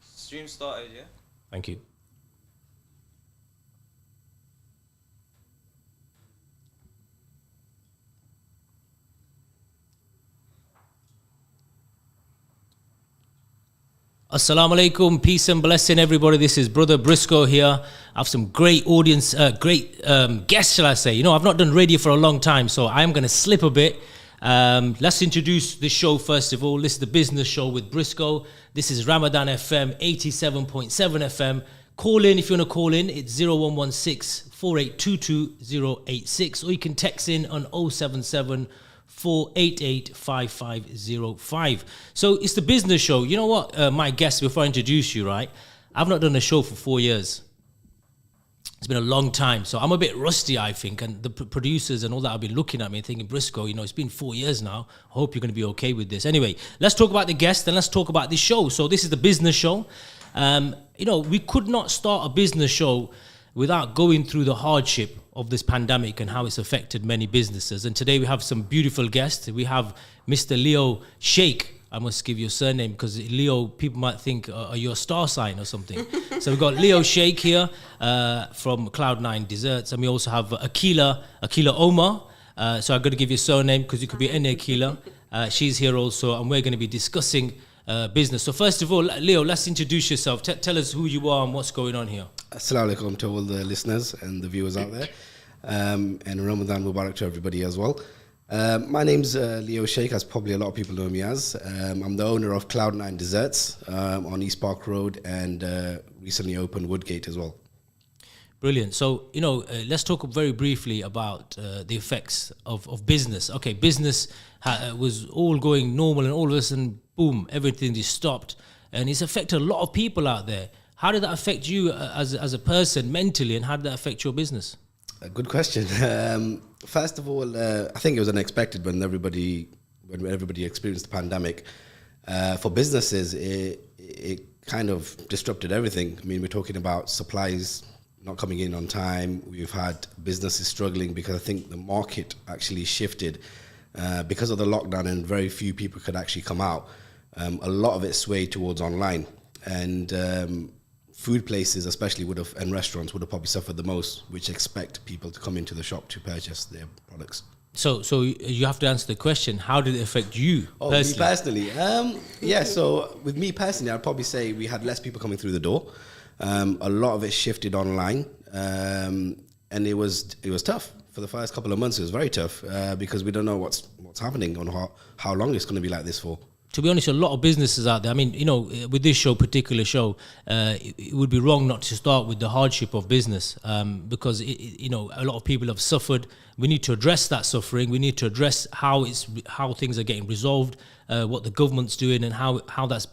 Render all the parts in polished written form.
Stream started, yeah? Thank you. Assalamu alaikum, peace and blessing everybody. This is brother Brisco here. I have some great audience, great guests, shall I say. You know, I've not done radio for a long time, so I'm going to slip a bit. Let's introduce the show first of all. This is the business show with Brisco. This is Ramadan FM 87.7 FM. Call in if you want to call in. It's 0116 4822 086, or you can text in on 077 488 5505. So it's the business show. You know what, my guest, before I introduce you, right? I've not done a show for 4 years. It's been a long time, so I'm a bit rusty, I think, and the producers and all that have been looking at me thinking, Brisco, you know, it's been 4 years now. I hope you're going to be okay with this. Anyway, let's talk about the guest and let's talk about this show. So this is the business show. You know, we could not start a business show without going through the hardship of this pandemic and how it's affected many businesses. And today we have some beautiful guests. We have Mr. Leo Sheikh. I must give you a surname because Leo, people might think, are you a star sign or something? So we've got Leo Sheikh here from Cloud9 Desserts. And we also have Aqeela Omar. So I'm going to give you a surname because you could be any Aqeela. She's here also, and we're going to be discussing business. So first of all, Leo, let's introduce yourself. Tell us who you are and what's going on here. Assalamu alaikum to all the listeners and the viewers out there. And Ramadan Mubarak to everybody as well. My name's Leo Sheikh, as probably a lot of people know me as. I'm the owner of Cloud9 Desserts on East Park Road and recently opened Woodgate as well. Brilliant. So, you know, let's talk very briefly about the effects of business. Okay, business was all going normal and all of a sudden, boom, everything just stopped. And it's affected a lot of people out there. How did that affect you as a person mentally, and how did that affect your business? A good question. First of all, I think it was unexpected when everybody experienced the pandemic. For businesses, it kind of disrupted everything. I mean, we're talking about supplies not coming in on time. We've had businesses struggling because I think the market actually shifted because of the lockdown and very few people could actually come out. A lot of it swayed towards online, and food places especially and restaurants would have probably suffered the most, which expect people to come into the shop to purchase their products. So you have to answer the question, how did it affect you personally? Me personally? So with me personally, I'd probably say we had less people coming through the door. A lot of it shifted online, and it was tough. For the first couple of months, it was very tough because we don't know what's happening on how long it's going to be like this for. To be honest, a lot of businesses out there, I mean, you know, with this particular show, it would be wrong not to start with the hardship of business because, you know, a lot of people have suffered. We need to address that suffering. We need to address how things are getting resolved, what the government's doing, and how that's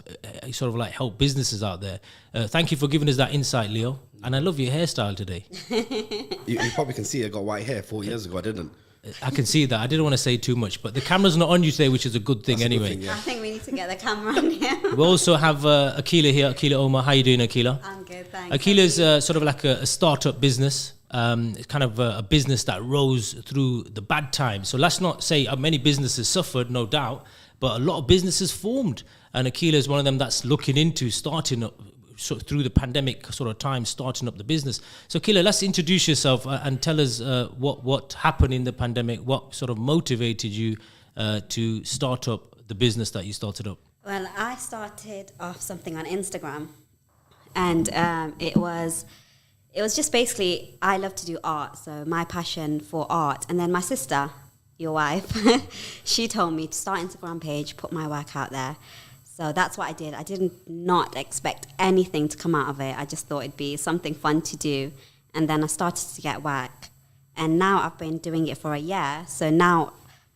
sort of like help businesses out there. Thank you for giving us that insight, Leo. And I love your hairstyle today. You probably can see I got white hair 4 years ago. I didn't. I can see that. I didn't want to say too much, but the camera's not on you today, which is a good thing. That's anyway. Good thing, yeah. I think we need to get the camera on here. We also have Aqeela here, Aqeela Omar. How are you doing, Aqeela? I'm good, thanks. Aqeela's sort of like a startup business. It's kind of a business that rose through the bad times. So let's not say many businesses suffered, no doubt, but a lot of businesses formed. And Aqeela is one of them that's looking into starting up through the pandemic sort of time, starting up the business. So Aqeela, let's introduce yourself and tell us what happened in the pandemic, what sort of motivated you to start up the business that you started up. Well, I started off something on Instagram, and it was just basically, I love to do art, so my passion for art. And then my sister, your wife, she told me to start an Instagram page, put my work out there. So that's what I did. I did not expect anything to come out of it. I just thought it'd be something fun to do. And then I started to get work. And now I've been doing it for a year. So now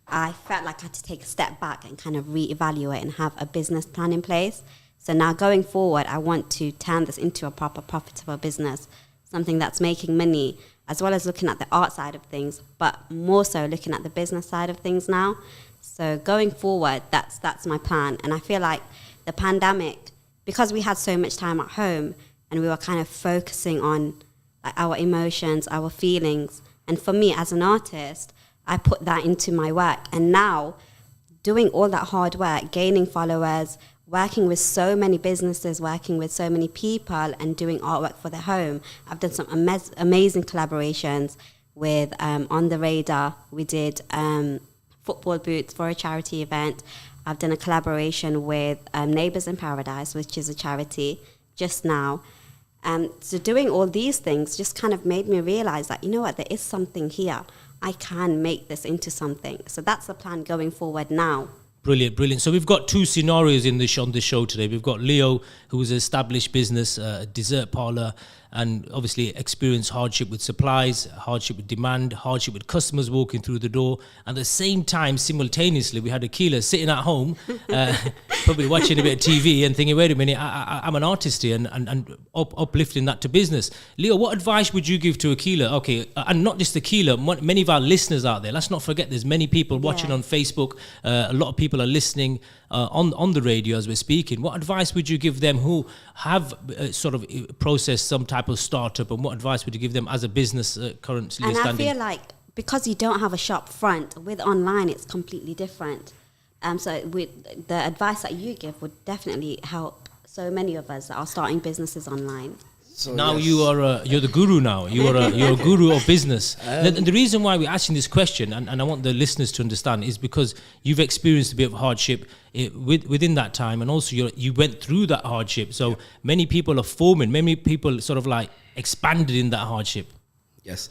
I felt like I had to take a step back and kind of reevaluate and have a business plan in place. So now going forward, I want to turn this into a proper profitable business, something that's making money, as well as looking at the art side of things, but more so looking at the business side of things now. So going forward, that's my plan. And I feel like the pandemic, because we had so much time at home and we were kind of focusing on like our emotions, our feelings. And for me as an artist, I put that into my work. And now doing all that hard work, gaining followers, working with so many businesses, working with so many people, and doing artwork for their home. I've done some amazing collaborations with On the Radar. We did football boots for a charity event. I've done a collaboration with Neighbours in Paradise, which is a charity, just now. So doing all these things just kind of made me realize that, you know what, there is something here. I can make this into something. So that's the plan going forward now. Brilliant, brilliant. So we've got two scenarios on the show today. We've got Leo, who is an established business, a dessert parlor, and obviously experienced hardship with supplies, hardship with demand, hardship with customers walking through the door. At the same time, simultaneously, we had Aqeela sitting at home, probably watching a bit of TV and thinking, wait a minute, I'm an artist here, and uplifting that to business. Leo, what advice would you give to Aqeela? Okay, and not just Aqeela, many of our listeners out there. Let's not forget there's many people watching on Facebook. A lot of people are listening on the radio as we're speaking. What advice would you give them who have sort of processed some type of startup, and what advice would you give them as a business currently and standing? I feel like because you don't have a shop front, with online it's completely different. So with the advice that you give would definitely help so many of us that are starting businesses online. So now yes. you're the guru now. You're a guru of business. And the reason why we're asking this question, and I want the listeners to understand, is because you've experienced a bit of hardship within that time, and also you went through that hardship. So many people are forming. Many people sort of like expanded in that hardship. Yes.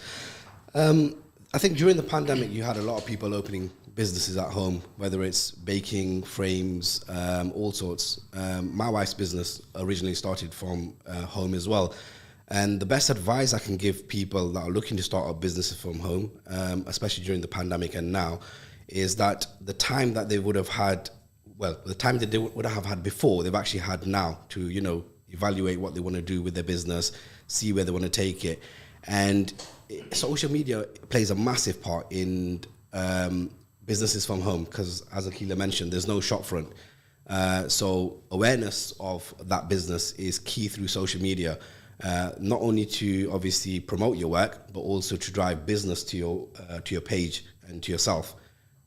I think during the pandemic, you had a lot of people opening businesses at home, whether it's baking, frames, all sorts. My wife's business originally started from home as well. And the best advice I can give people that are looking to start up businesses from home, especially during the pandemic and now, is that the time that they would have had, the time that they would have had before, they've actually had now to, evaluate what they want to do with their business, see where they want to take it. And social media plays a massive part in businesses from home, because as Aqeela mentioned, there's no shop front. So awareness of that business is key through social media, not only to obviously promote your work, but also to drive business to your page and to yourself.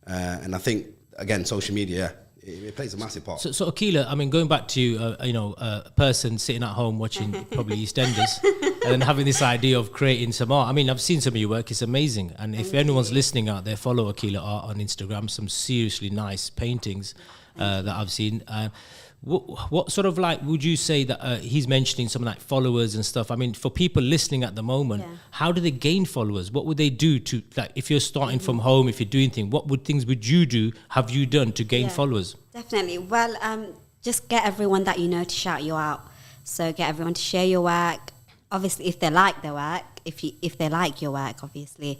And I think, again, social media, it plays a massive part. So Aqeela, I mean, going back to a person sitting at home watching probably EastEnders and having this idea of creating some art. I mean, I've seen some of your work; it's amazing. And if anyone's listening out there, follow Aqeela Art on Instagram. Some seriously nice paintings that I've seen. What sort of like would you say that he's mentioning some like followers and stuff? I mean, for people listening at the moment, how do they gain followers? What would they do to, like, if you're starting from home, if you're doing things, what things would you do, have you done to gain followers? Definitely. Well, just get everyone that you know to shout you out. So get everyone to share your work. Obviously, if they like their work, if they like your work, obviously.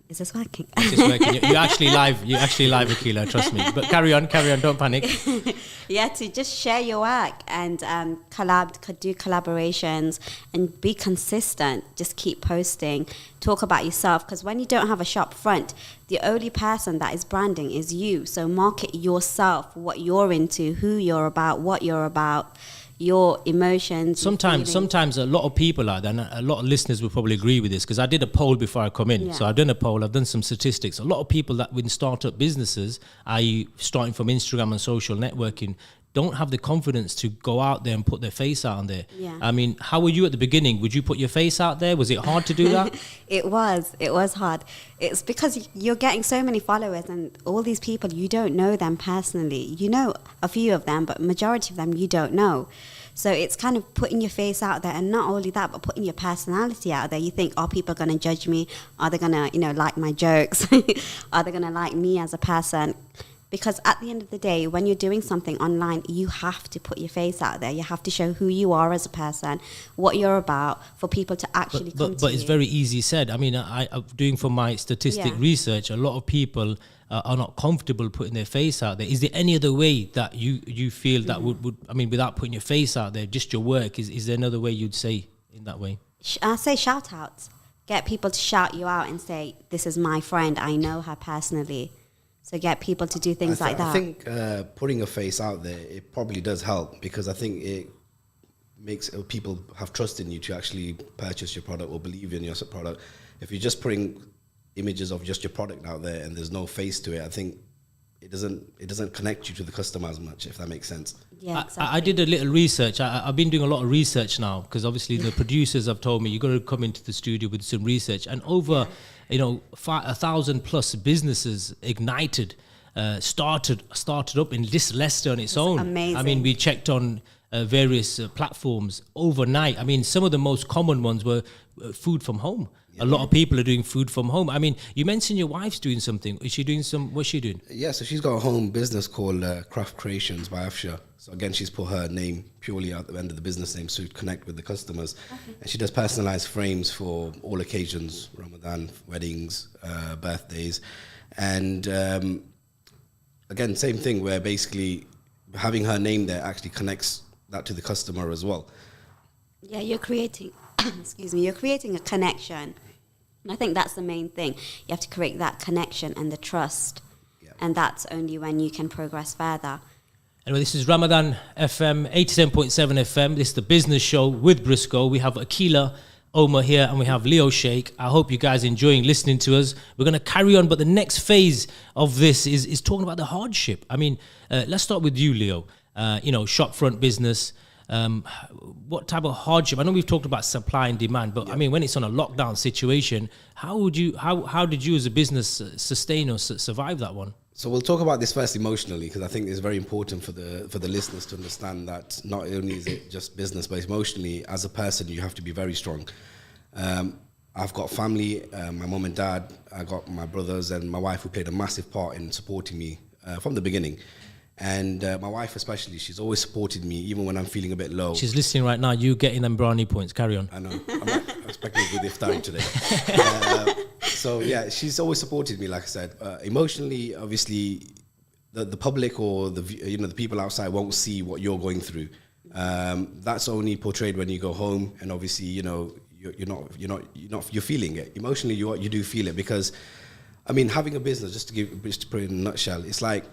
Is this working? It's working. You're actually live, Aqeela, trust me. But carry on, don't panic. To just share your work and do collaborations and be consistent. Just keep posting, talk about yourself, because when you don't have a shop front, the only person that is branding is you. So market yourself, what you're into, who you're about, what you're about, your emotions. Sometimes a lot of people are, and a lot of listeners will probably agree with this, because I did a poll before I come in. So I've done a poll, I've done some statistics. A lot of people that when start up businesses, i.e. starting from Instagram and social networking, don't have the confidence to go out there and put their face out on there. I mean, how were you at the beginning? Would you put your face out there? Was it hard to do that? It was hard. It's because you're getting so many followers, and all these people, you don't know them personally. You know a few of them, but majority of them you don't know. So it's kind of putting your face out there, and not only that, but putting your personality out there. You think, are people going to judge me? Are they going to, like my jokes? Are they going to like me as a person? Because at the end of the day, when you're doing something online, you have to put your face out there. You have to show who you are as a person, what you're about, for people to actually come to you. But it's very easy said. I mean, I'm doing from my statistic research, a lot of people are not comfortable putting their face out there. Is there any other way that you feel that would I mean, without putting your face out there, just your work, is there another way you'd say in that way? I say shout outs. Get people to shout you out and say, this is my friend, I know her personally. So get people to do things like that. I think putting a face out there, it probably does help, because I think it makes people have trust in you to actually purchase your product or believe in your product. If you're just putting images of just your product out there and there's no face to it, I think it doesn't connect you to the customer as much, if that makes sense. Yeah, exactly. I did a little research. I've been doing a lot of research now because obviously the producers have told me you got to come into the studio with some research, and over 1,000 plus businesses ignited, started up in this Leicester on its own. Amazing. I mean, we checked on various platforms overnight. I mean, some of the most common ones were food from home. A lot of people are doing food from home. I mean, you mentioned your wife's doing something. Is she doing what's she doing? Yeah, so she's got a home business called Craft Creations by Afsha. So again, she's put her name purely at the end of the business name to connect with the customers. Okay. And she does personalized frames for all occasions, Ramadan, weddings, birthdays. And again, same thing where basically having her name there actually connects that to the customer as well. Yeah, you're creating, you're creating a connection. And I think that's the main thing. You have to create that connection and the trust. Yeah. And that's only when you can progress further. Anyway, this is Ramadan FM, 87.7 FM. This is the business show with Brisco. We have Aqeela, Omar here, and we have Sheikh. I hope you guys are enjoying listening to us. We're going to carry on, but the next phase of this is talking about the hardship. I mean, let's start with you, Leo. Shopfront business. What type of hardship? I know we've talked about supply and demand, but I mean, when it's on a lockdown situation, how did you as a business sustain or survive that one? So we'll talk about this first emotionally, because I think it's very important for the listeners to understand that not only is it just business, but emotionally, as a person, you have to be very strong. I've got family, my mom and dad, I got my brothers and my wife, who played a massive part in supporting me from the beginning. And my wife especially, she's always supported me, even when I'm feeling a bit low. She's listening right now. You getting them brownie points. Carry on. I know. I'm expecting a good iftar today. So yeah, she's always supported me, like I said. Emotionally, obviously, the public or the people outside won't see what you're going through. That's only portrayed when you go home, and obviously, you're feeling it emotionally. You do feel it, because, I mean, having a business, just to put it in a nutshell, it's like,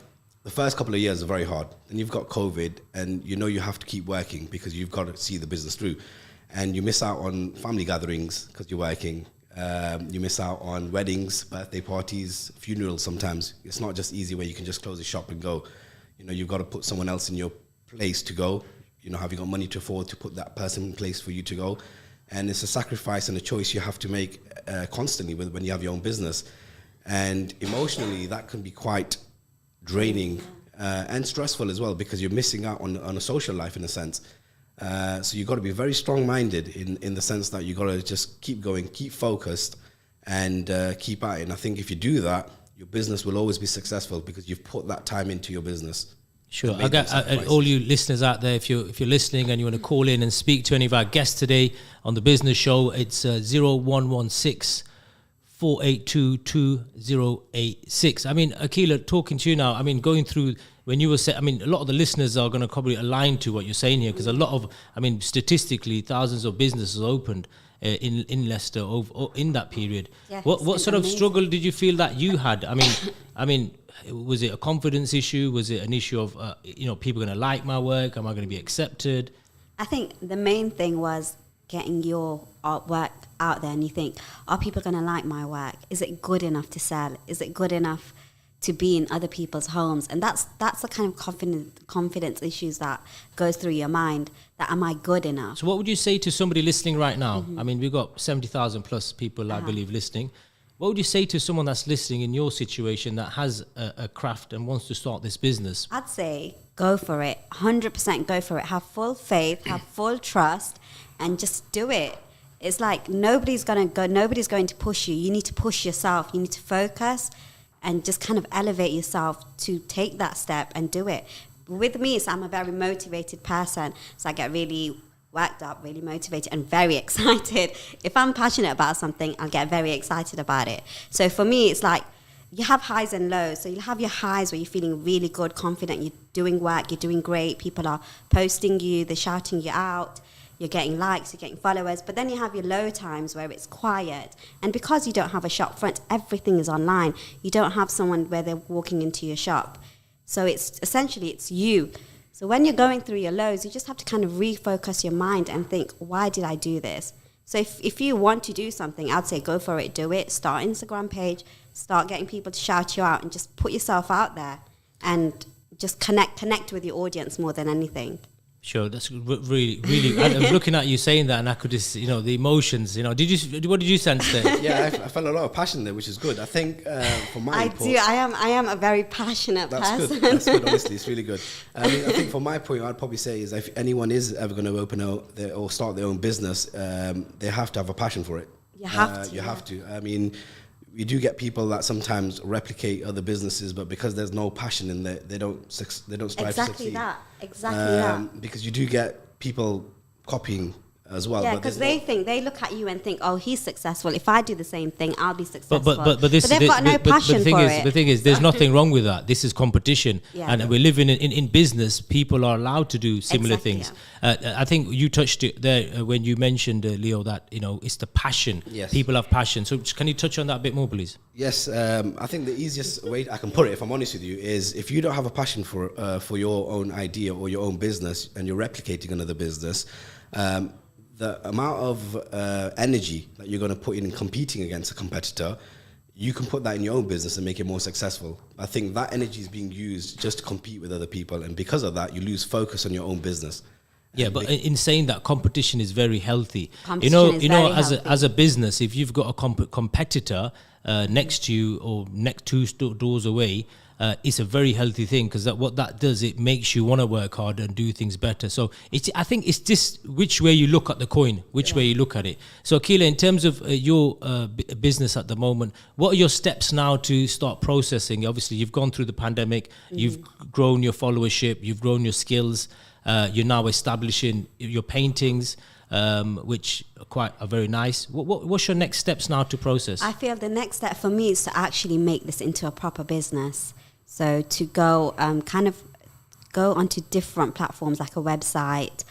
the first couple of years are very hard. Then you've got COVID, and you have to keep working because you've got to see the business through. And you miss out on family gatherings because you're working. You miss out on weddings, birthday parties, funerals sometimes. It's not just easy where you can just close the shop and go. You've got to put someone else in your place to go. Have you got money to afford to put that person in place for you to go? And it's a sacrifice and a choice you have to make constantly when you have your own business. And emotionally, that can be quite draining and stressful as well, because you're missing out on a social life in a sense. So you've got to be very strong-minded in the sense that you've got to just keep going, keep focused, and keep at it. And I think if you do that, your business will always be successful because you've put that time into your business. Sure. I got all you listeners out there, if you're listening and you want to call in and speak to any of our guests today on the business show, it's 0116 482-2086. I mean, Aqeela, talking to you now, I mean, going through when you were saying, I mean, a lot of the listeners are going to probably align to what you're saying here, because a lot of, I mean, statistically, thousands of businesses opened in Leicester in that period. Yeah, what sort of struggle did you feel that you had? I mean, was it a confidence issue? Was it an issue of, people going to like my work? Am I going to be accepted? I think the main thing was getting your artwork out there, and you think, are people going to like my work? Is it good enough to sell? Is it good enough to be in other people's homes? And that's the kind of confidence issues that goes through your mind, that am I good enough? So what would you say to somebody listening right now? Mm-hmm. I mean, we've got 70,000 plus people, I believe, listening. What would you say to someone that's listening in your situation that has a craft and wants to start this business? I'd say go for it, 100% go for it. Have full faith, have full trust, and just do it. It's like nobody's going to push you. You need to push yourself. You need to focus and just kind of elevate yourself to take that step and do it. With me, I'm a very motivated person, so I get really worked up, really motivated and very excited. If I'm passionate about something, I'll get very excited about it. So for me, it's like you have highs and lows. So you'll have your highs where you're feeling really good, confident, you're doing work, you're doing great, people are posting you, they're shouting you out, you're getting likes, you're getting followers. But then you have your low times where it's quiet. And because you don't have a shop front, everything is online. You don't have someone where they're walking into your shop. So it's you. So when you're going through your lows, you just have to kind of refocus your mind and think, why did I do this? So if you want to do something, I'd say go for it, do it. Start an Instagram page, start getting people to shout you out, and just put yourself out there. and just connect with your audience more than anything. Sure, that's really. I was looking at you saying that, and I could just, the emotions. What did you sense there? Yeah, I felt a lot of passion there, which is good. I think for my I am a very passionate person. That's good. Honestly, it's really good. I think for my point, I'd probably say is if anyone is ever going to open or start their own business, they have to have a passion for it. You have to. You have to. We do get people that sometimes replicate other businesses, but because there's no passion in there, they don't strive to succeed. Exactly that. Because you do get people copying as well. Yeah, because they look at you and think, oh, he's successful. If I do the same thing, I'll be successful. But they've got no passion for it. The thing is, there's nothing wrong with that. This is competition, and we're living in business. People are allowed to do similar things. Yeah. I think you touched it there when you mentioned, Leo, that it's the passion. Yes. People have passion. So can you touch on that a bit more, please? Yes, I think the easiest way I can put it, if I'm honest with you, is if you don't have a passion for your own idea or your own business, and you're replicating another business. The amount of energy that you're going to put in competing against a competitor, you can put that in your own business and make it more successful. I think that energy is being used just to compete with other people, and because of that, you lose focus on your own business. Yeah, but in saying that, competition is very healthy. As a business, if you've got a competitor next to you or next two doors away, it's a very healthy thing, because what that does, it makes you want to work harder and do things better. So I think it's just which way you look at the coin, which way you look at it. So Aqeela, in terms of your business at the moment, what are your steps now to start processing? Obviously, you've gone through the pandemic, you've grown your followership, you've grown your skills, you're now establishing your paintings, which are very nice. What's your next steps now to process? I feel the next step for me is to actually make this into a proper business. So to go go onto different platforms like a website,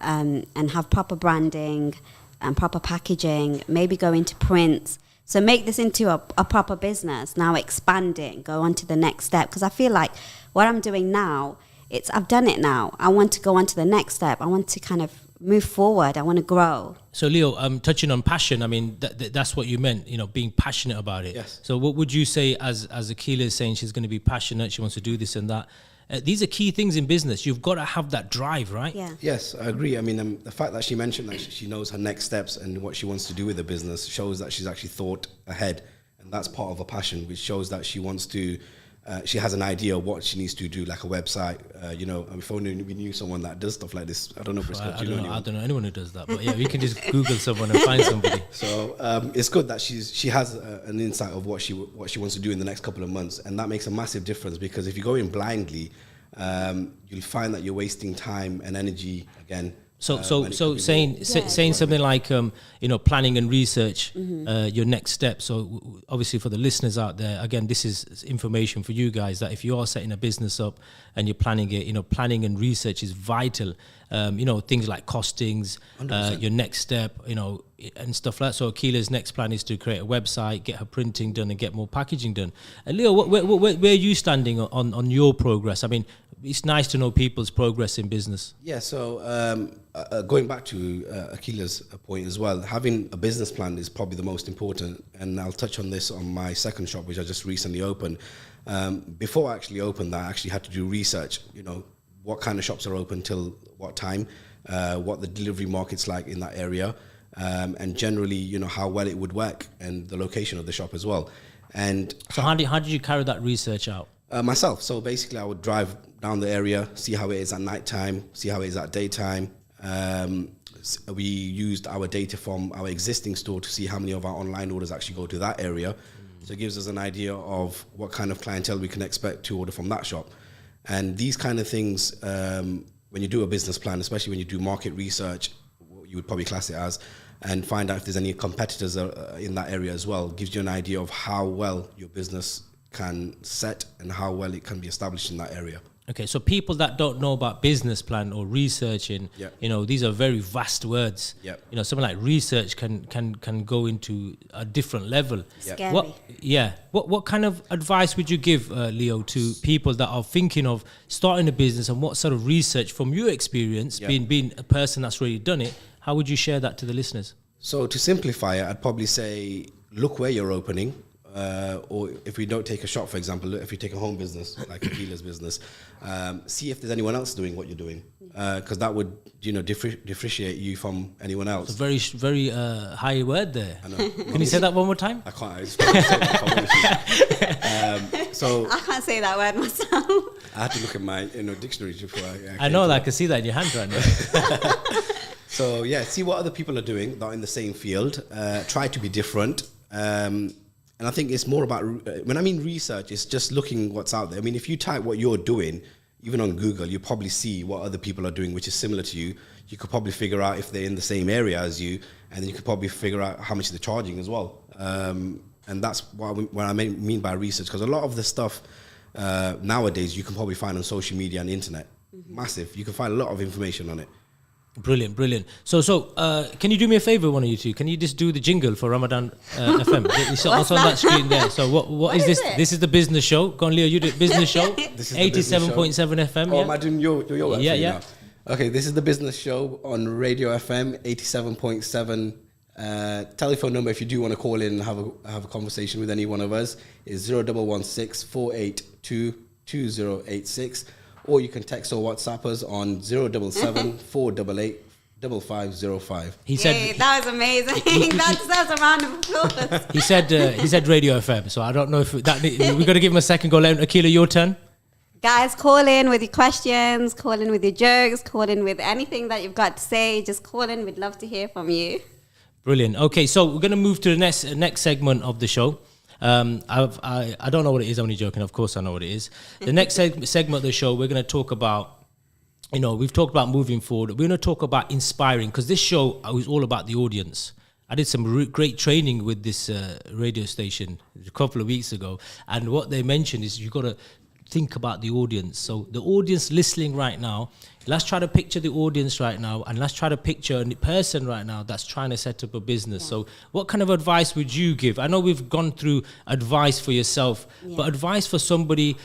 and have proper branding and proper packaging, maybe go into print. So make this into a proper business, now expanding, go on to the next step. Because I feel like what I'm doing now, I've done it now. I want to go on to the next step. I want to kind of move forward. I want to grow. So Leo, touching on passion, I mean, that's what you meant, being passionate about it. Yes. So what would you say, as Aqeela is saying, she's going to be passionate, she wants to do this and that. These are key things in business. You've got to have that drive, right? Yeah. Yes, I agree. I mean, the fact that she mentioned that she knows her next steps and what she wants to do with the business shows that she's actually thought ahead. And that's part of her passion, which shows that she wants to, she has an idea of what she needs to do, like a website. If only we knew someone that does stuff like this. I don't know, Brisco, I don't know anyone who does that, but yeah, we can just Google someone and find somebody. So it's good that she has an insight of what she wants to do in the next couple of months, and that makes a massive difference, because if you go in blindly, you'll find that you're wasting time and energy again. So saying something like planning and research, your next step. So obviously for the listeners out there, again, this is information for you guys, that if you are setting a business up and you're planning it, planning and research is vital. Things like costings, your next step, and stuff like that. So Aqeela's next plan is to create a website, get her printing done, and get more packaging done. And Leo, where are you standing on your progress? I mean, it's nice to know people's progress in business. Yeah, so going back to Aqeela's point as well, having a business plan is probably the most important, and I'll touch on this on my second shop, which I just recently opened. Before I actually opened that, I actually had to do research, what kind of shops are open till what time, what the delivery market's like in that area, and generally, how well it would work, and the location of the shop as well. And so how did you carry that research out? Myself. So basically, I would drive down the area, see how it is at night time, see how it is at daytime. We used our data from our existing store to see how many of our online orders actually go to that area. So it gives us an idea of what kind of clientele we can expect to order from that shop. And these kind of things, when you do a business plan, especially when you do market research, you would probably class it as, and find out if there's any competitors in that area as well, gives you an idea of how well your business can set and how well it can be established in that area. Okay, so people that don't know about business plan or researching, these are very vast words. Yep. Something like research can go into a different level. Scary. What kind of advice would you give, Leo, to people that are thinking of starting a business, and what sort of research from your experience, being a person that's already done it, how would you share that to the listeners? So to simplify it, I'd probably say, look where you're opening. or if we don't take a shop, for example, if you take a home business like Aqeela's business, see if there's anyone else doing what you're doing, because that would, you know, differentiate you from anyone else. It's a very, very high word there. I know. Can you say that one more time? I can't. I just can't say that. So I can't say that word myself. I had to look at my dictionary before I know that. I can see that in your hand right now. So yeah, see what other people are doing that are in the same field. Try to be different. And I think it's more about, when I mean research, it's just looking what's out there. I mean, if you type what you're doing, even on Google, you probably see what other people are doing, which is similar to you. You could probably figure out if they're in the same area as you, and then you could probably figure out how much they're charging as well. And that's what I mean by research, because a lot of the stuff nowadays you can probably find on social media and internet. Massive. You can find a lot of information on it. Brilliant, brilliant. So, can you do me a favor, one of you two? Can you just do the jingle for Ramadan FM? It's also on that screen there. So, what is this? it? This is the business show. Go on, Leo, you do it. Business show. This is the business show. 87.7 FM. Oh, Yeah. am I doing your work Yeah, for you yeah. now? Okay, this is the business show on Radio FM 87.7. Telephone number, if you do want to call in and have a conversation with any one of us, is 0116 482 2086. Or you can text or WhatsApp us on 077 488 5505. He said Yay, that was amazing. That deserves a round of applause. he said Radio FM. So I don't know if that we got to give him a second go. Let him, Aqeela, your turn. Guys, call in with your questions, call in with your jokes, call in with anything that you've got to say. Just call in. We'd love to hear from you. Brilliant. Okay, so we're going to move to the next segment of the show. I don't know what it is. I'm only joking. Of course, I know what it is. The next segment of the show, we're going to talk about, we've talked about moving forward. We're going to talk about inspiring, because this show is all about the audience. I did some great training with this radio station a couple of weeks ago, and what they mentioned is you've got to think about the audience. So the audience listening right now, let's try to picture the audience right now, and let's try to picture a person right now that's trying to set up a business. So what kind of advice would you give? I know we've gone through advice for yourself, but advice for somebody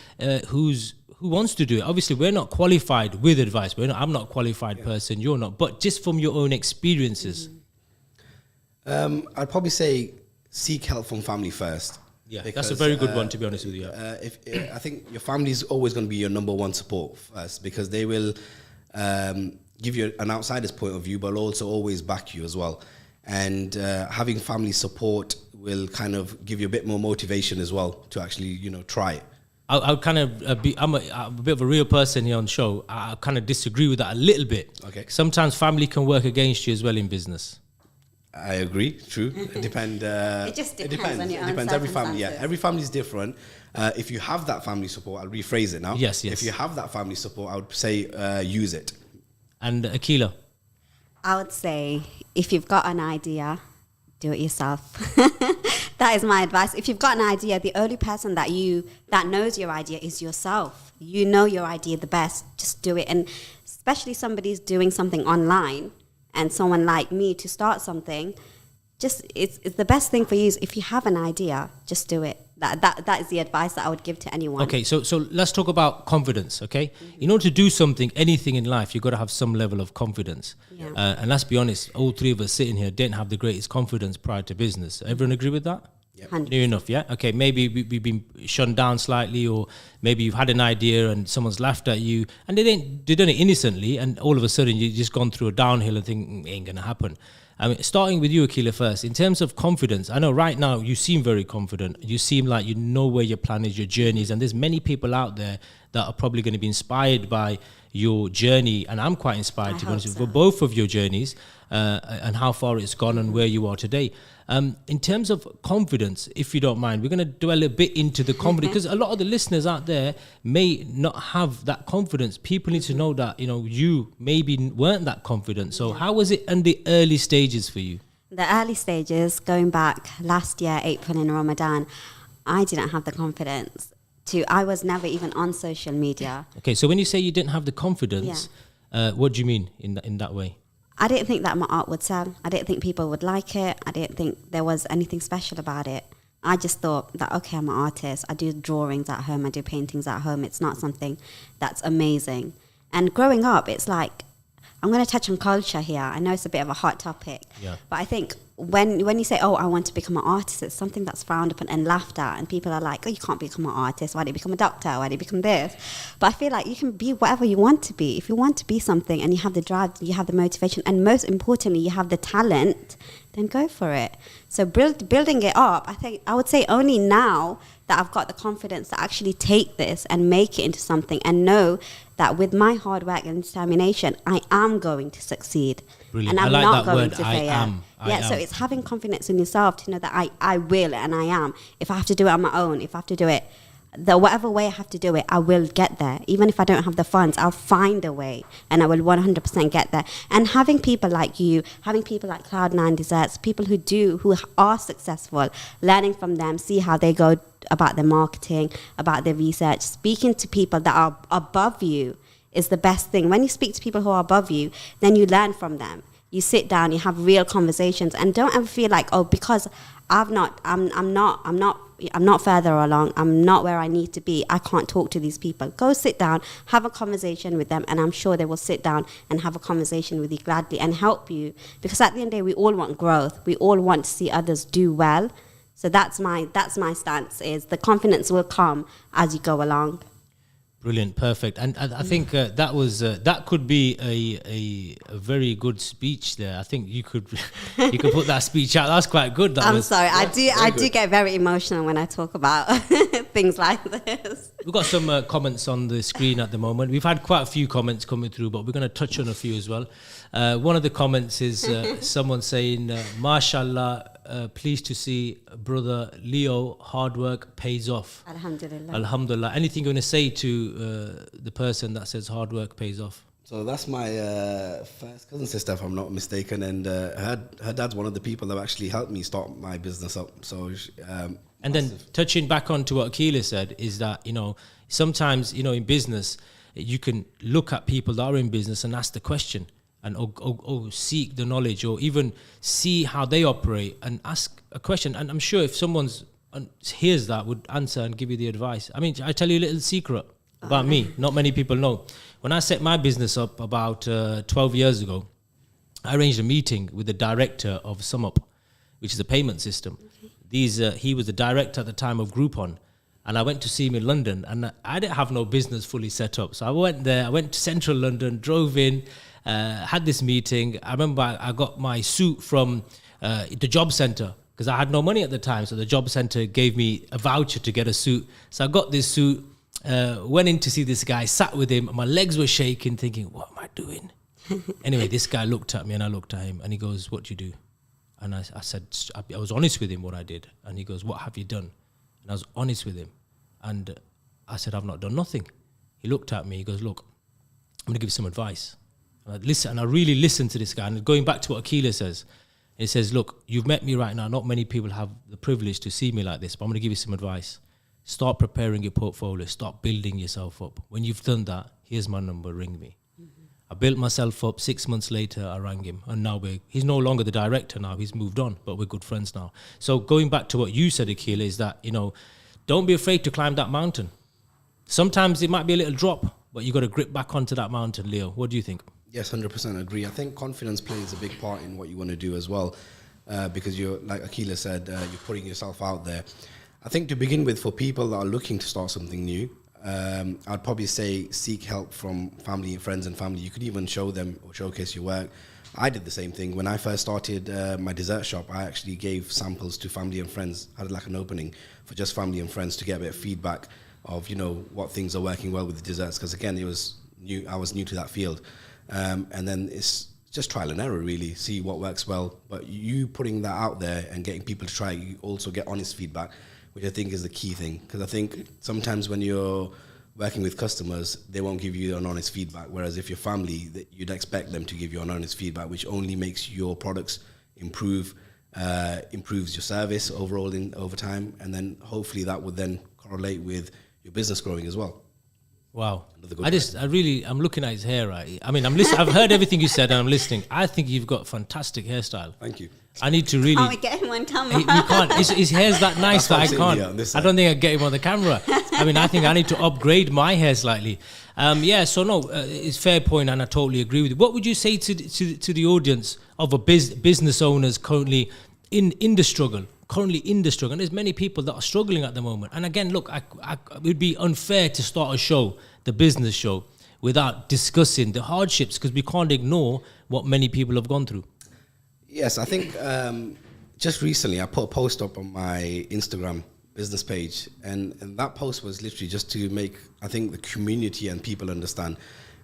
who wants to do it. Obviously, we're not qualified with advice. I'm not a qualified person, you're not, but just from your own experiences. I'd probably say seek help from family first. Yeah, because, that's a very good one, to be honest with you. I think your family is always going to be your number one support first, because they will give you an outsider's point of view, but also always back you as well. And having family support will kind of give you a bit more motivation as well to actually, try it. I'll kind of I'm a bit of a real person here on the show. I kind of disagree with that a little bit. Okay. Sometimes family can work against you as well in business. I agree. True. It depends. It just depends on your own depends. Every family, circumstances. every family is different. If you have that family support, I'll rephrase it now. Yes. If you have that family support, I would say use it. And Aqeela? I would say if you've got an idea, do it yourself. That is my advice. If you've got an idea, the only person that knows your idea is yourself. You know your idea the best. Just do it. And especially somebody's doing something online, and someone like me to start something, it's the best thing for you is if you have an idea, just do it. That is the advice that I would give to anyone. Okay, so let's talk about confidence, okay? In order to do something, anything in life, you've got to have some level of confidence. Yeah. And let's be honest, all three of us sitting here didn't have the greatest confidence prior to business. Everyone agree with that? Yep. Near enough, yeah? Okay, maybe we've been shunned down slightly, or maybe you've had an idea and someone's laughed at you, and they done it innocently, and all of a sudden you've just gone through a downhill and think, it ain't going to happen. I mean, starting with you, Aqeela, first, in terms of confidence, I know right now you seem very confident. You seem like you know where your plan is, your journey is, and there's many people out there that are probably going to be inspired by your journey, and I'm quite inspired, to be honest, for both of your journeys and how far it's gone and where you are today. In terms of confidence, if you don't mind, we're going to dwell a little bit into the confidence, because a lot of the listeners out there may not have that confidence. People need to know that, you maybe weren't that confident. So how was it in the early stages for you? The early stages, going back last year, April in Ramadan, I didn't have the confidence I was never even on social media. Okay, so when you say you didn't have the confidence, what do you mean in that way? I didn't think that my art would sell. I didn't think people would like it. I didn't think there was anything special about it. I just thought that, okay, I'm an artist. I do drawings at home. I do paintings at home. It's not something that's amazing. And growing up, it's like, I'm going to touch on culture here. I know it's a bit of a hot topic. Yeah. But I think when you say, oh, I want to become an artist, it's something that's frowned upon and laughed at, and people are like, oh, you can't become an artist, why do you become a doctor, why do you become this? But I feel like you can be whatever you want to be. If you want to be something and you have the drive, you have the motivation, and most importantly, you have the talent, then go for it. So building it up, I would say only now that I've got the confidence to actually take this and make it into something, and know that with my hard work and determination, I am going to succeed. Brilliant. And I'm I like not that going word, to I fail. am. So it's having confidence in yourself to know that I will and I am. If I have to do it on my own, if I have to do it whatever way I have to do it, I will get there. Even if I don't have the funds, I'll find a way, and I will 100% get there. And having people like you, having people like Cloud9 Desserts, people who are successful, learning from them, see how they go about their marketing, about their research, speaking to people that are above you is the best thing. When you speak to people who are above you, then you learn from them. You sit down, you have real conversations, and don't ever feel like, oh, because I'm not further along, I'm not where I need to be, I can't talk to these people. Go sit down, have a conversation with them, and I'm sure they will sit down and have a conversation with you gladly and help you. Because at the end of the day, we all want growth. We all want to see others do well. So that's my stance, is the confidence will come as you go along. Brilliant, perfect, and I think that could be a very good speech there. I think you could put that speech out. That's quite good. I'm sorry, I do get very emotional when I talk about things like this. We've got some comments on the screen at the moment. We've had quite a few comments coming through, but we're going to touch on a few as well. One of the comments is someone saying, "Mashallah, pleased to see brother Leo. Hard work pays off." Alhamdulillah. Alhamdulillah. Anything you're going to say to the person that says hard work pays off? So that's my first cousin sister, if I'm not mistaken, and her dad's one of the people that actually helped me start my business up. So, and then touching back on to what Aqeela said is that, sometimes, in business, you can look at people that are in business and ask the question, and or seek the knowledge, or even see how they operate and ask a question. And I'm sure if someone hears that, would answer and give you the advice. I mean, I tell you a little secret about me. Not many people know. When I set my business up about 12 years ago, I arranged a meeting with the director of SumUp, which is a payment system. Okay. He was the director at the time of Groupon, and I went to see him in London, and I didn't have no business fully set up. So I went there, I went to central London, drove in, had this meeting. I remember I got my suit from the job centre, because I had no money at the time. So the job centre gave me a voucher to get a suit. So I got this suit, went in to see this guy, sat with him, and my legs were shaking, thinking, what am I doing? Anyway, this guy looked at me and I looked at him, and he goes, what do you do? And I said, I was honest with him what I did. And he goes, what have you done? And I was honest with him. And I said, I've not done nothing. He looked at me, he goes, look, I'm going to give you some advice. And I really listened to this guy. And going back to what Aqeela says, he says, look, you've met me right now. Not many people have the privilege to see me like this, but I'm going to give you some advice. Start preparing your portfolio. Start building yourself up. When you've done that, here's my number, ring me. I built myself up. 6 months later, I rang him. And now he's no longer the director now. He's moved on, but we're good friends now. So going back to what you said, Aqeela, is that, don't be afraid to climb that mountain. Sometimes it might be a little drop, but you got to grip back onto that mountain, Leo. What do you think? Yes, 100% agree. I think confidence plays a big part in what you want to do as well, because you're, like Aqeela said, you're putting yourself out there. I think to begin with, for people that are looking to start something new, I'd probably say seek help from family, friends and family. You could even show them or showcase your work. I did the same thing. When I first started my dessert shop, I actually gave samples to family and friends. I had like an opening for just family and friends to get a bit of feedback of, what things are working well with the desserts. Because again, I was new to that field. And then it's just trial and error, really, see what works well. But you putting that out there and getting people to try, you also get honest feedback, which I think is the key thing. Because I think sometimes when you're working with customers, they won't give you an honest feedback. Whereas if you're family, you'd expect them to give you an honest feedback, which only makes your products improves your service overall over time. And then hopefully that would then correlate with your business growing as well. Wow. I'm looking at his hair, right? I mean, I've heard everything you said and I'm listening. I think you've got fantastic hairstyle. Thank you. I need to really... Can't we get him on camera? You can't. His hair's that nice that I can't. I don't think I get him on the camera. I mean, I think I need to upgrade my hair slightly. So no, it's fair point, and I totally agree with you. What would you say to the audience of a business owners currently in the struggle? And there's many people that are struggling at the moment. And again, look, it would be unfair to start a show, the business show, without discussing the hardships, because we can't ignore what many people have gone through. Yes, I think just recently I put a post up on my Instagram business page, and that post was literally just to make, I think, the community and people understand.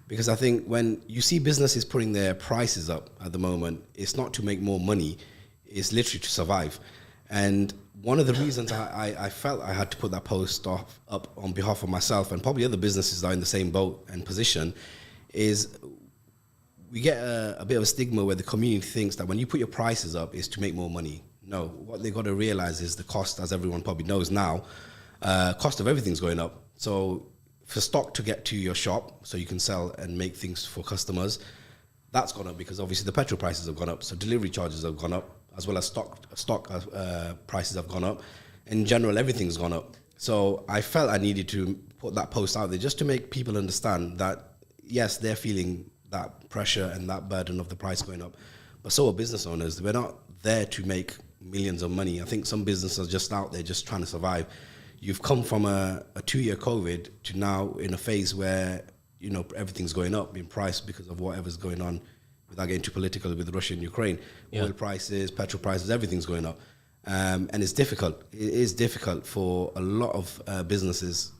Because I think when you see businesses putting their prices up at the moment, it's not to make more money, it's literally to survive. And one of the reasons I felt I had to put that post up on behalf of myself and probably other businesses that are in the same boat and position is we get a bit of a stigma where the community thinks that when you put your prices up, it's to make more money. No, what they've got to realize is the cost, as everyone probably knows now, cost of everything's going up. So for stock to get to your shop so you can sell and make things for customers, that's gone up because obviously the petrol prices have gone up. So delivery charges have gone up, as well as stock prices have gone up. In general, everything's gone up. So I felt I needed to put that post out there just to make people understand that, yes, they're feeling that pressure and that burden of the price going up. But so are business owners. We're not there to make millions of money. I think some businesses are just out there just trying to survive. You've come from a 2-year COVID to now in a phase where, you know, everything's going up in price because of whatever's going on, without getting too political, with Russia and Ukraine. Yeah. Oil prices, petrol prices, everything's going up. And it's difficult. It is difficult for a lot of businesses.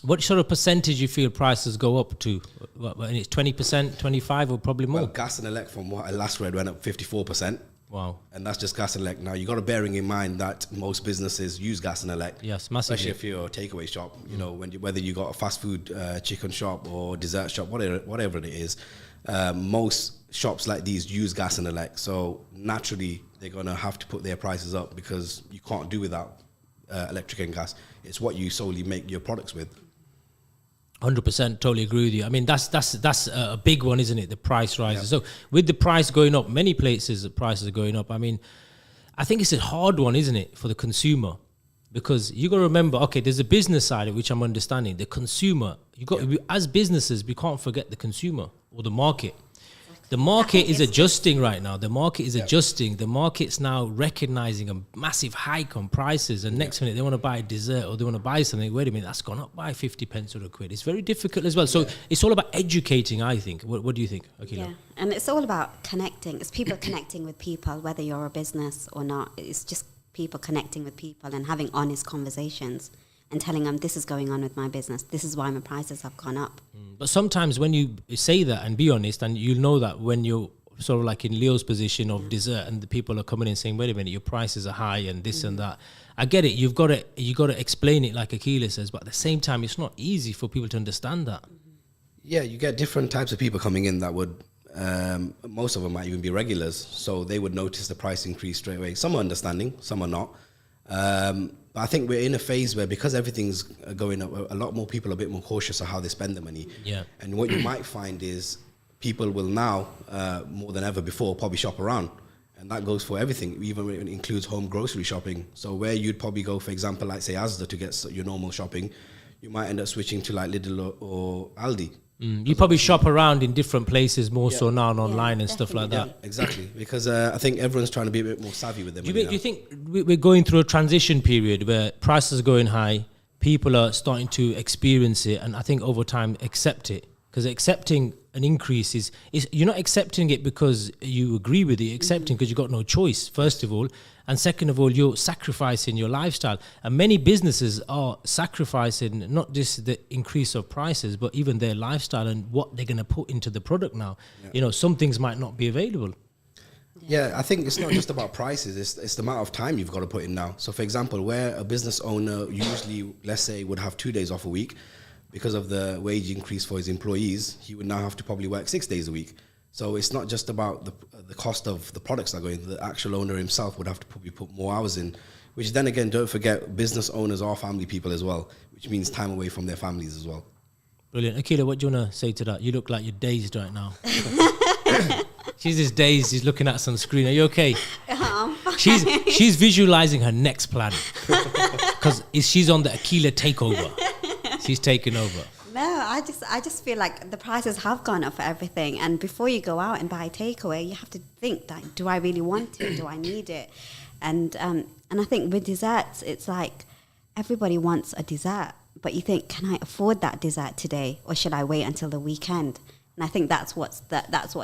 What sort of percentage you feel prices go up to? And it's 20%, 25, or probably more? Well, gas and elect, from what I last read, went up 54%. Wow. And that's just gas and elect. Now, you got to bearing in mind that most businesses use gas and elect. Yes, massively. Especially if you're a takeaway shop. You know, whether you got a fast food chicken shop or dessert shop, whatever it is, most shops like these use gas and elect. So naturally, they're going to have to put their prices up because you can't do without electric and gas. It's what you solely make your products with. 100%, totally agree with you. I mean, that's a big one, isn't it? The price rises. Yeah. So with the price going up, many places the prices are going up. I mean, I think it's a hard one, isn't it, for the consumer? Because you got to remember, okay, there's a business side of which I'm understanding. The consumer, as businesses, we can't forget the consumer or the market. The market is adjusting right now. The market is adjusting. The market's now recognizing a massive hike on prices. And next minute, they want to buy a dessert or they want to buy something. Wait a minute, that's gone up by 50 pence or a quid. It's very difficult as well. So it's all about educating, I think. What do you think, Aqeela? Yeah, and it's all about connecting. It's people connecting with people, whether you're a business or not. It's just people connecting with people and having honest conversations and telling them this is going on with my business. This is why my prices have gone up. But sometimes when you say that and be honest, and you'll know that when you're sort of like in Leo's position of dessert and the people are coming in saying, wait a minute, your prices are high and this and that. I get it. You got to explain it like Aqeela says, but at the same time, it's not easy for people to understand that. Yeah, you get different types of people coming in that would, most of them might even be regulars. So they would notice the price increase straight away. Some are understanding, some are not. But I think we're in a phase where, because everything's going up, a lot more people are a bit more cautious of how they spend their money. Yeah. And what you might find is people will now, more than ever before, probably shop around. And that goes for everything, even when it includes home grocery shopping. So where you'd probably go, for example, like say Asda to get your normal shopping, you might end up switching to like Lidl or Aldi. You probably shop around in different places more so now and online and stuff like that. Yeah, exactly. Because I think everyone's trying to be a bit more savvy with their money. Do you think we're going through a transition period where prices are going high, people are starting to experience it, and I think over time accept it? Because accepting an increase is you're not accepting it because you agree with it, you're accepting because you've got no choice, first of all. And second of all, you're sacrificing your lifestyle. And many businesses are sacrificing not just the increase of prices, but even their lifestyle and what they're going to put into the product now. Yeah. You know, some things might not be available. Yeah, I think it's not just about prices, it's the amount of time you've got to put in now. So for example, where a business owner usually, let's say, would have 2 days off a week, because of the wage increase for his employees, he would now have to probably work 6 days a week. So it's not just about the cost of the products that go in. The actual owner himself would have to probably put more hours in, which then again, don't forget, business owners are family people as well, which means time away from their families as well. Brilliant. Aqeela, what do you want to say to that? You look like you're dazed right now. She's just dazed. She's looking at some screen. Are you okay? She's visualizing her next plan because she's on the Aqeela takeover. She's taking over. No, I just feel like the prices have gone up for everything, and before you go out and buy takeaway, you have to think that, do I really want it? Do I need it? And I think with desserts, it's like everybody wants a dessert, but you think, can I afford that dessert today, or should I wait until the weekend? And I think that's what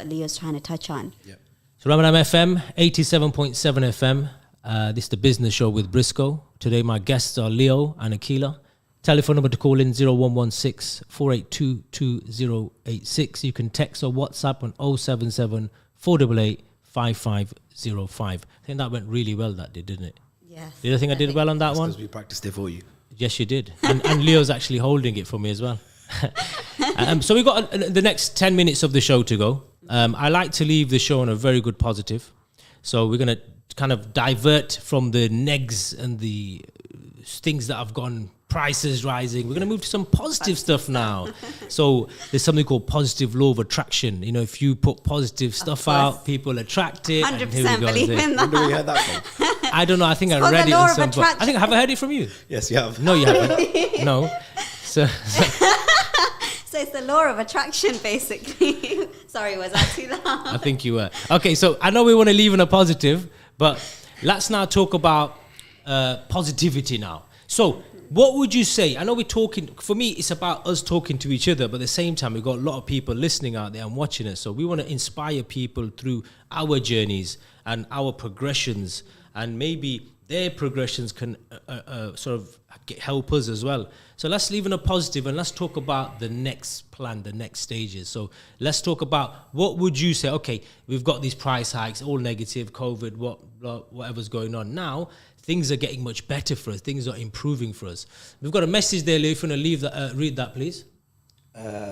Leo's trying to touch on. Yeah. So Ramadan FM, 87.7 FM. This is the business show with Brisco. Today my guests are Leo and Aqeela. Telephone number to call in 0116 482 2086. You can text or WhatsApp on 077 488 5505. I think that went really well, that didn't it? Yes. Did I think I did well on that one? Because we practiced it for you. Yes, you did. And Leo's actually holding it for me as well. So we've got the next 10 minutes of the show to go. I like to leave the show on a very good positive. So we're going to kind of divert from the negs and the things that have gone, prices rising. We're going to move to some positive stuff now. So there's something called positive law of attraction. You know, if you put positive stuff out, people attract it. 100% believe in that. Where do we hear that from? I don't know. I think I read it in some book. I think have I heard it from you? Yes, you have. No, you haven't. No. So So it's the law of attraction, basically. Sorry, was that too loud? I think you were. Okay, so I know we want to leave on a positive, but let's now talk about positivity now. So what would you say? I know we're talking, for me, it's about us talking to each other, but at the same time, we've got a lot of people listening out there and watching us. So we want to inspire people through our journeys and our progressions, and maybe their progressions can sort of help us as well. So let's leave on a positive and let's talk about the next plan, the next stages. So let's talk about, what would you say? Okay, we've got these price hikes, all negative, COVID, whatever's going on. Now, things are getting much better for us. Things are improving for us. We've got a message there, Leo. If you want to leave that, read that, please.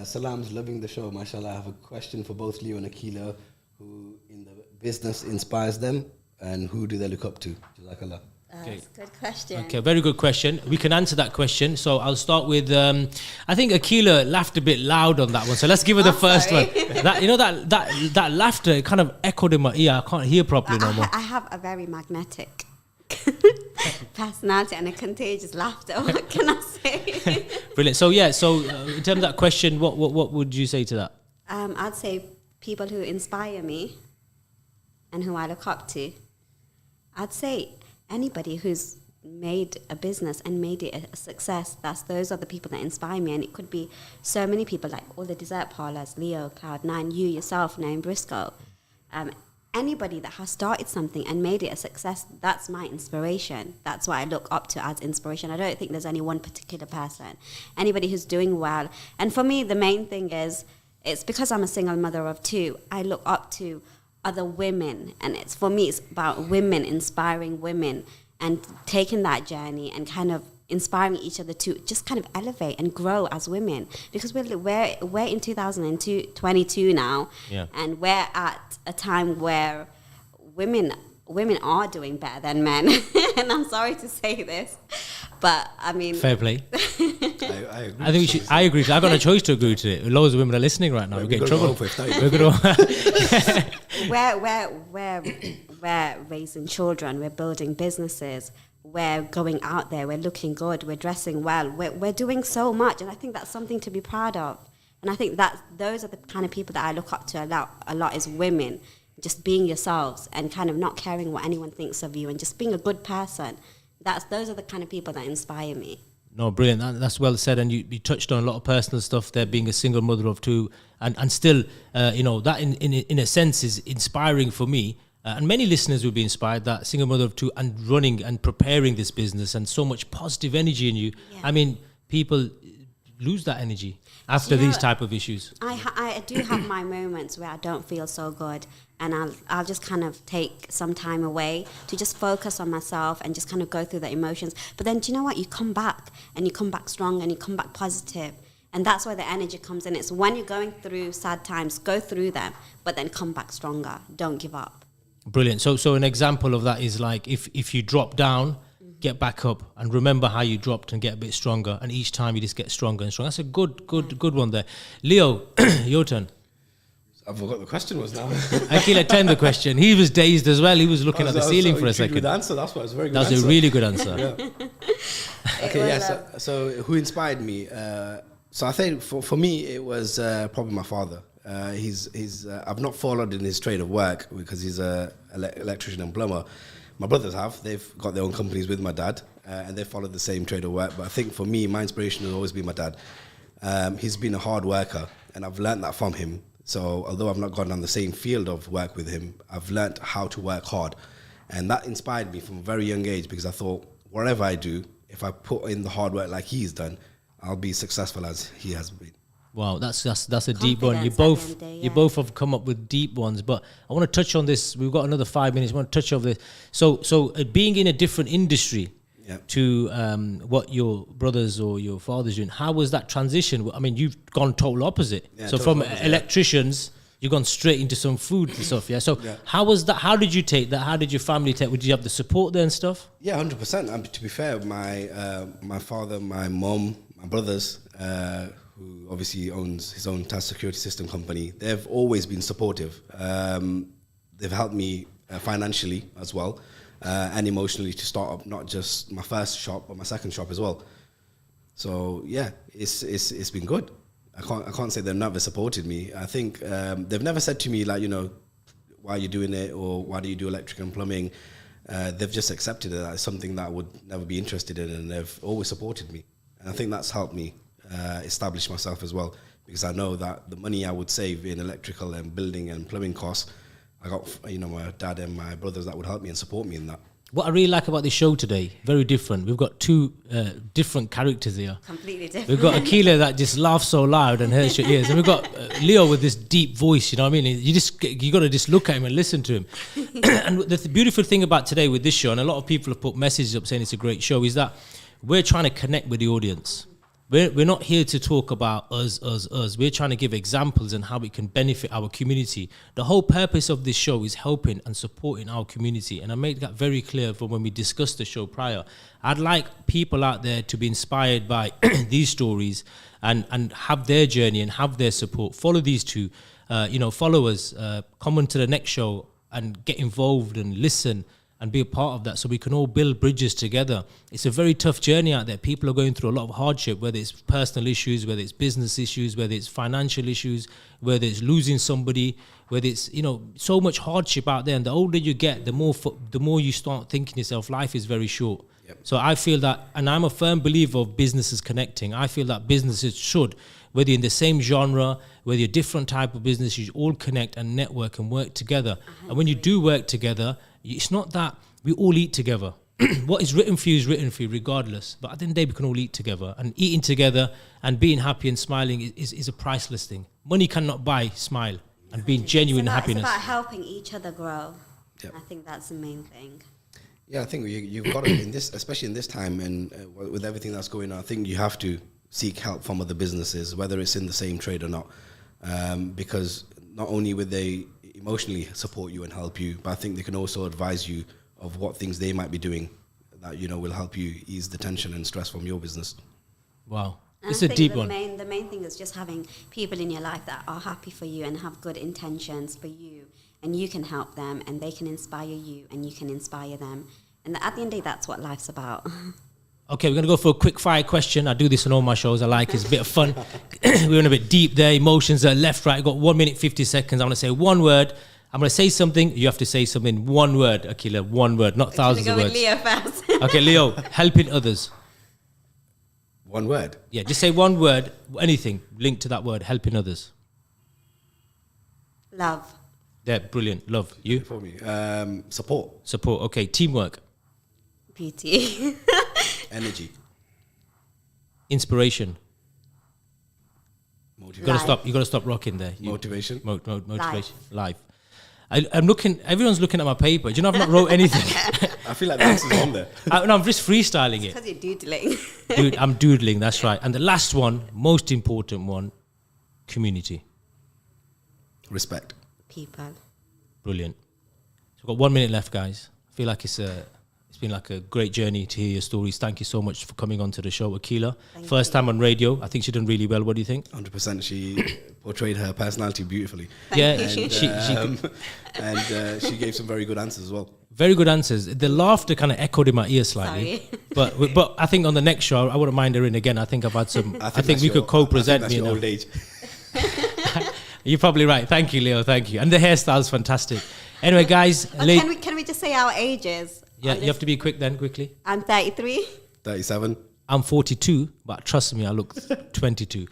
Salam's loving the show, mashallah. I have a question for both Leo and Aqeela. Who in the business inspires them, and who do they look up to? Jazakallah. That's a good question. Okay, very good question. We can answer that question. So I'll start with, I think Aqeela laughed a bit loud on that one. So let's give her the first one. That laughter kind of echoed in my ear. I can't hear properly no more. I have a very magnetic personality and a contagious laughter. What can I say? Brilliant. So yeah, in terms of that question, what would you say to that? I'd say people who inspire me and who I look up to. I'd say anybody who's made a business and made it a success, those are the people that inspire me. And it could be so many people, like all the dessert parlors, Leo, Cloud9, you yourself, Naeem, Brisco. Anybody that has started something and made it a success, that's my inspiration. That's what I look up to as inspiration. I don't think there's any one particular person. Anybody who's doing well. And for me, the main thing is, it's because I'm a single mother of two, I look up to other women, and for me it's about women, inspiring women, and taking that journey and kind of inspiring each other to just kind of elevate and grow as women, because we're in 2022 now, and we're at a time where women are doing better than men. And I'm sorry to say this, but I mean, fair play. I agree. I think I agree. I've got no choice to agree to it. Loads of women are listening right now. We're getting trouble. We're raising children. We're building businesses. We're going out there. We're looking good. We're dressing well. We're doing so much, and I think that's something to be proud of. And I think that those are the kind of people that I look up to a lot is women. Just being yourselves and kind of not caring what anyone thinks of you, and just being a good person. Those are the kind of people that inspire me. No, brilliant. That's well said. And you touched on a lot of personal stuff there, being a single mother of two, and still, that in a sense is inspiring for me. And many listeners will be inspired, that single mother of two and running and preparing this business, and so much positive energy in you. Yeah. I mean, people lose that energy after these type of issues. I do have my moments where I don't feel so good, and I'll just kind of take some time away to just focus on myself and just kind of go through the emotions. But then, do you know what? You come back, and you come back strong, and you come back positive. And that's where the energy comes in. It's when you're going through sad times, go through them, but then come back stronger. Don't give up. Brilliant. So an example of that is like, if you drop down, get back up and remember how you dropped and get a bit stronger. And each time you just get stronger and stronger. That's a good one there. Leo, your turn. I forgot the question was now. Aqeela, tell him the question. He was dazed as well. He was looking at the ceiling for a second. Good answer. That's what. It was a very good. That was answer. a really good answer. Yeah. Okay. Yeah. So who inspired me? So I think for me, it was probably my father. I've not followed in his trade of work because he's a electrician and plumber. My brothers have. They've got their own companies with my dad, and they followed the same trade of work. But I think for me, my inspiration has always been my dad. He's been a hard worker, and I've learned that from him. So although I've not gone down the same field of work with him, I've learned how to work hard. And that inspired me from a very young age, because I thought, whatever I do, if I put in the hard work like he's done, I'll be successful as he has been. Wow, that's a deep one. You Yeah. both have come up with deep ones, but I want to touch on this. We've got another 5 minutes. I want to touch on this. So being in a different industry to what your brothers or your father's doing, how was that transition? I mean, you've gone total opposite. Yeah, so total from opposite, electricians, you've gone straight into some food and stuff. Yeah. So how was that? How did you take that? How did your family take? Did you have the support there and stuff? Yeah, 100%. To be fair, my father, my mom, my brothers, who obviously owns his own task security system company, they've always been supportive. They've helped me financially as well, and emotionally to start up not just my first shop but my second shop as well. So yeah, it's been good. I can't say they've never supported me. I think they've never said to me like, you know, why are you doing it, or why do you do electric and plumbing? They've just accepted it as something that I would never be interested in, and they've always supported me. And I think that's helped me establish myself as well, because I know that the money I would save in electrical and building and plumbing costs, I got, you know, my dad and my brothers that would help me and support me in that. What I really like about this show today, very different. We've got two different characters here. Completely different. We've got Aqeela that just laughs so loud and hurts your ears, and we've got Leo with this deep voice. You know what I mean? You got to just look at him and listen to him. And the beautiful thing about today with this show, and a lot of people have put messages up saying it's a great show, is that we're trying to connect with the audience. We're not here to talk about us. We're trying to give examples and how it can benefit our community. The whole purpose of this show is helping and supporting our community. And I made that very clear from when we discussed the show prior. I'd like people out there to be inspired by these stories and have their journey and have their support. Follow these two, follow us, come on to the next show and get involved and listen and be a part of that, so we can all build bridges together. It's a very tough journey out there. People are going through a lot of hardship, whether it's personal issues, whether it's business issues, whether it's financial issues, whether it's losing somebody, whether it's, so much hardship out there. And the older you get, the more you start thinking yourself, life is very short. Yep. So I feel that, and I'm a firm believer of businesses connecting. I feel that businesses should, whether you're in the same genre, whether you're a different type of business, you should all connect and network and work together. And when you do work together, it's not that we all eat together. What is written for you is written for you regardless. But at the end of the day, we can all eat together. And eating together and being happy and smiling is a priceless thing. Money cannot buy smile and being genuine happiness. It's about helping each other grow. Yep. I think that's the main thing. Yeah, I think you've got to, in this, especially in this time and with everything that's going on, I think you have to seek help from other businesses, whether it's in the same trade or not. Because not only would they emotionally support you and help you, but I think they can also advise you of what things they might be doing that will help you ease the tension and stress from your business. Wow, and it's I a think deep the one. The main thing is just having people in your life that are happy for you and have good intentions for you, and you can help them, and they can inspire you, and you can inspire them. And at the end of the day, that's what life's about. Okay, we're going to go for a quick fire question. I do this on all my shows. I like it. It's a bit of fun. We're in a bit deep there. Emotions are left, right. I've got 1 minute, 50 seconds. I'm going to say one word. I'm going to say something. You have to say something. One word, Aqeela. One word, not thousands of words. Leo first. Okay, Leo, helping others. One word? Yeah, just say one word, anything linked to that word, helping others. Love. Yeah, brilliant. Love. You? For me. Support. Support. Okay, teamwork. Beauty. Energy. Inspiration. Motivation. You got to stop rocking there. Motivation. Motivation. Life. I'm looking. Everyone's looking at my paper. Do you know I've not wrote anything? I feel like the answer's on there. I'm just freestyling it. Because you're doodling. Dude, I'm doodling. That's right. And the last one, most important one, community. Respect. People. Brilliant. So we've got 1 minute left, guys. I feel like it's been like a great journey to hear your stories. Thank you so much for coming on to the show, Aqeela. First time on radio. I think she done really well. What do you think? 100%. She portrayed her personality beautifully. Yeah, And she gave some very good answers as well. Very good answers. The laughter kind of echoed in my ear slightly. Sorry. But I think on the next show, I wouldn't mind her in again. I think I've had some. I think we could co-present I think me. that's your old age. You're probably right. Thank you, Leo. Thank you. And the hairstyle's fantastic. Anyway, guys. Can we just say our ages? Yeah, you have to be quick then, quickly. I'm 33. 37. I'm 42, but trust me, I look 22.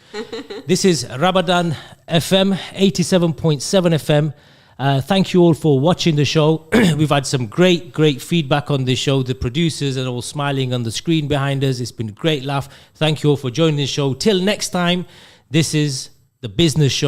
This is Ramadan FM, 87.7 FM. Thank you all for watching the show. We've had some great feedback on this show. The producers are all smiling on the screen behind us. It's been a great laugh. Thank you all for joining the show. Till next time, this is The Business Show.